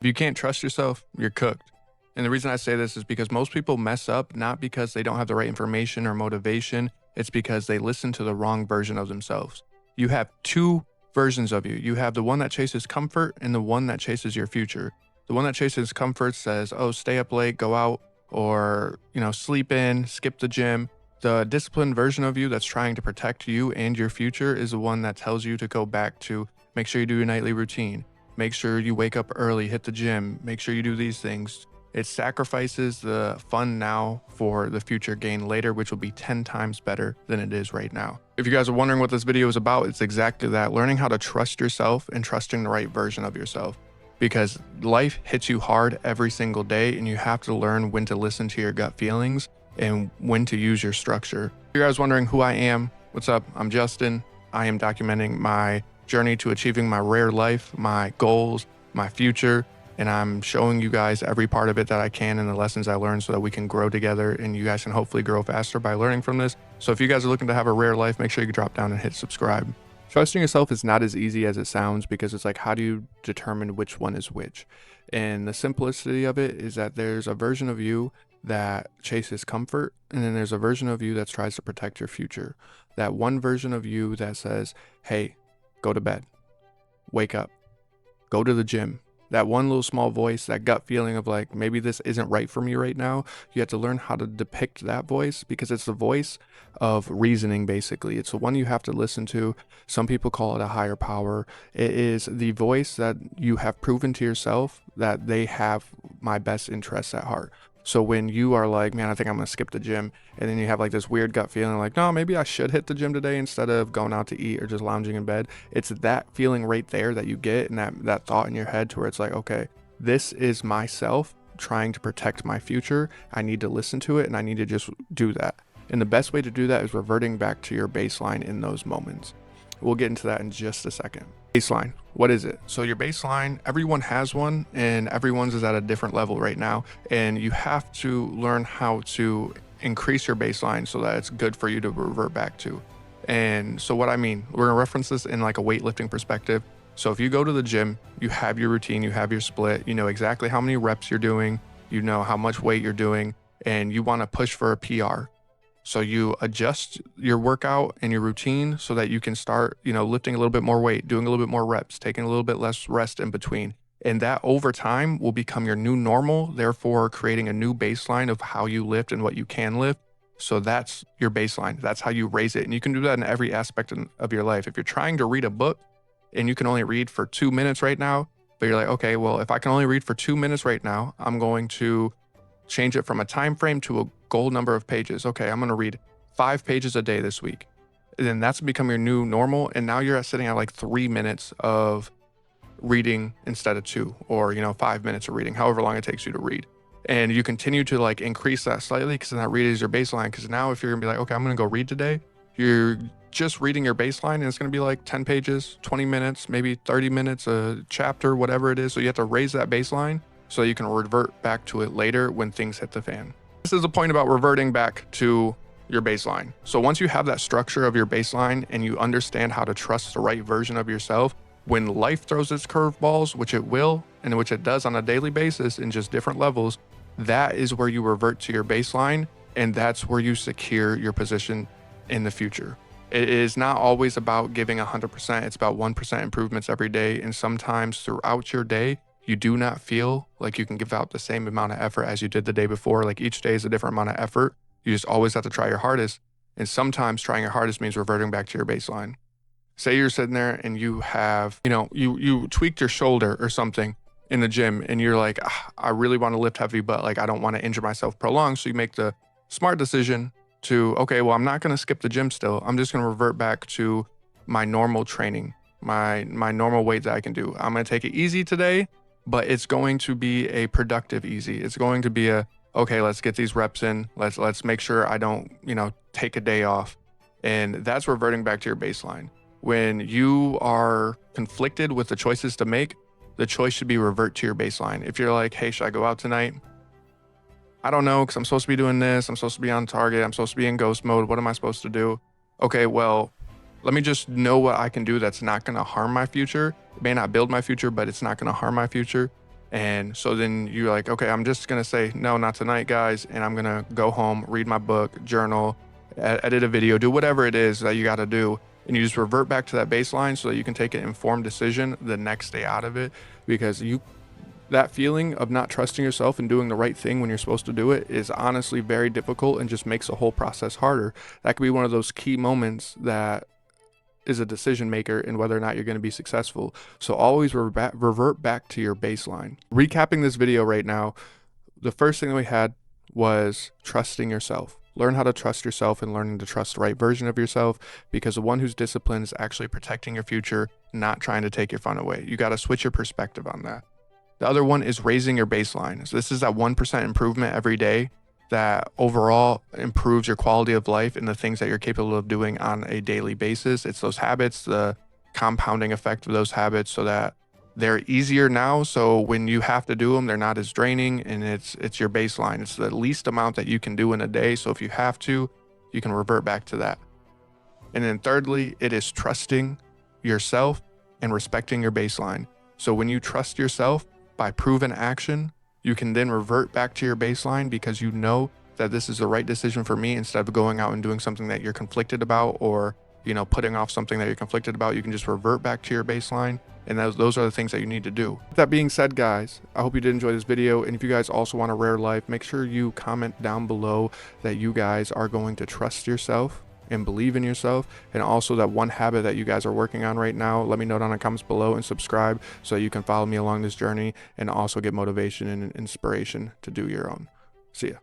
If you can't trust yourself, you're cooked. And the reason I say this is because most people mess up not because they don't have the right information or motivation, it's because they listen to the wrong version of themselves. You have two versions of you. You have the one that chases comfort and the one that chases your future. The one that chases comfort says, oh, stay up late, go out, or, sleep in, skip the gym. The disciplined version of you that's trying to protect you and your future is the one that tells you to go back to make sure you do your nightly routine. Make sure you wake up early, hit the gym, make sure you do these things. It sacrifices the fun now for the future gain later, which will be 10 times better than it is right now. If you guys are wondering what this video is about, it's exactly that, learning how to trust yourself and trusting the right version of yourself. Because life hits you hard every single day and you have to learn when to listen to your gut feelings and when to use your structure. If you guys wondering who I am, what's up? I'm Justin. I am documenting my journey to achieving my rare life, my goals, my future, and I'm showing you guys every part of it that I can and the lessons I learned so that we can grow together and you guys can hopefully grow faster by learning from this. So if you guys are looking to have a rare life, make sure you drop down and hit subscribe. Trusting yourself is not as easy as it sounds because it's like, how do you determine which one is which? And the simplicity of it is that there's a version of you that chases comfort, and then there's a version of you that tries to protect your future. That one version of you that says, hey, go to bed, wake up, go to the gym. That one little small voice, that gut feeling of like, maybe this isn't right for me right now. You have to learn how to depict that voice because it's the voice of reasoning, basically. It's the one you have to listen to. Some people call it a higher power. It is the voice that you have proven to yourself that they have my best interests at heart. So when you are like, man, I think I'm going to skip the gym, and then you have like this weird gut feeling like, no, maybe I should hit the gym today instead of going out to eat or just lounging in bed. It's that feeling right there that you get and that thought in your head to where it's like, okay, this is myself trying to protect my future. I need to listen to it and I need to just do that. And the best way to do that is reverting back to your baseline in those moments. We'll get into that in just a second. Baseline, what is it? So your baseline, everyone has one and everyone's is at a different level right now. And you have to learn how to increase your baseline so that it's good for you to revert back to. And so what I mean, we're gonna reference this in like a weightlifting perspective. So if you go to the gym, you have your routine, you have your split, you know exactly how many reps you're doing, you know how much weight you're doing, and you wanna push for a PR. So you adjust your workout and your routine so that you can start, lifting a little bit more weight, doing a little bit more reps, taking a little bit less rest in between. And that over time will become your new normal, therefore creating a new baseline of how you lift and what you can lift. So that's your baseline. That's how you raise it. And you can do that in every aspect of your life. If you're trying to read a book and you can only read for 2 minutes right now, but you're like, okay, well, if I can only read for 2 minutes right now, I'm going to change it from a time frame to a goal number of pages. Okay, I'm going to read 5 pages a day this week. And then that's become your new normal. And now you're sitting at like 3 minutes of reading instead of 2, or 5 minutes of reading, however long it takes you to read. And you continue to like increase that slightly because then that read is your baseline. Because now if you're gonna be like, okay, I'm gonna go read today, you're just reading your baseline and it's gonna be like 10 pages, 20 minutes, maybe 30 minutes, a chapter, whatever it is. So you have to raise that baseline so you can revert back to it later when things hit the fan. This is a point about reverting back to your baseline. So once you have that structure of your baseline and you understand how to trust the right version of yourself, when life throws its curveballs, which it will, and which it does on a daily basis in just different levels, that is where you revert to your baseline, and that's where you secure your position in the future. It is not always about giving 100%, it's about 1% improvements every day, and sometimes throughout your day, you do not feel like you can give out the same amount of effort as you did the day before. Like each day is a different amount of effort. You just always have to try your hardest. And sometimes trying your hardest means reverting back to your baseline. Say you're sitting there and you have, you tweaked your shoulder or something in the gym and you're like, I really want to lift heavy, but like, I don't want to injure myself prolonged. So you make the smart decision to, okay, well, I'm not going to skip the gym still. I'm just going to revert back to my normal training, my normal weight that I can do. I'm going to take it easy today, but it's going to be a productive easy. It's going to be okay, let's get these reps in. Let's make sure I don't, take a day off. And that's reverting back to your baseline. When you are conflicted with the choices to make, the choice should be revert to your baseline. If you're like, hey, should I go out tonight? I don't know, because I'm supposed to be doing this. I'm supposed to be on target. I'm supposed to be in ghost mode. What am I supposed to do? Okay, well, let me just know what I can do that's not going to harm my future. It may not build my future, but it's not going to harm my future. And so then you're like, okay, I'm just going to say, no, not tonight, guys. And I'm going to go home, read my book, journal, edit a video, do whatever it is that you got to do. And you just revert back to that baseline so that you can take an informed decision the next day out of it. Because that feeling of not trusting yourself and doing the right thing when you're supposed to do it is honestly very difficult and just makes the whole process harder. That could be one of those key moments that is a decision maker in whether or not you're going to be successful. So always revert back to your baseline. Recapping this video right now, the first thing that we had was trusting yourself. Learn how to trust yourself and learning to trust the right version of yourself, because the one who's disciplined is actually protecting your future, not trying to take your fun away. You got to switch your perspective on that. The other one is raising your baseline. So this is that 1% improvement every day that overall improves your quality of life and the things that you're capable of doing on a daily basis. It's those habits, the compounding effect of those habits, so that they're easier now. So when you have to do them, they're not as draining, and it's your baseline. It's the least amount that you can do in a day. So if you have to, you can revert back to that. And then thirdly, it is trusting yourself and respecting your baseline. So when you trust yourself by proven action, you can then revert back to your baseline because you know that this is the right decision for me, instead of going out and doing something that you're conflicted about, or, putting off something that you're conflicted about. You can just revert back to your baseline. And those are the things that you need to do. With that being said, guys, I hope you did enjoy this video. And if you guys also want a rare life, make sure you comment down below that you guys are going to trust yourself and believe in yourself, and also that one habit that you guys are working on right now. Let me know down in the comments below, and subscribe so you can follow me along this journey and also get motivation and inspiration to do your own. See ya.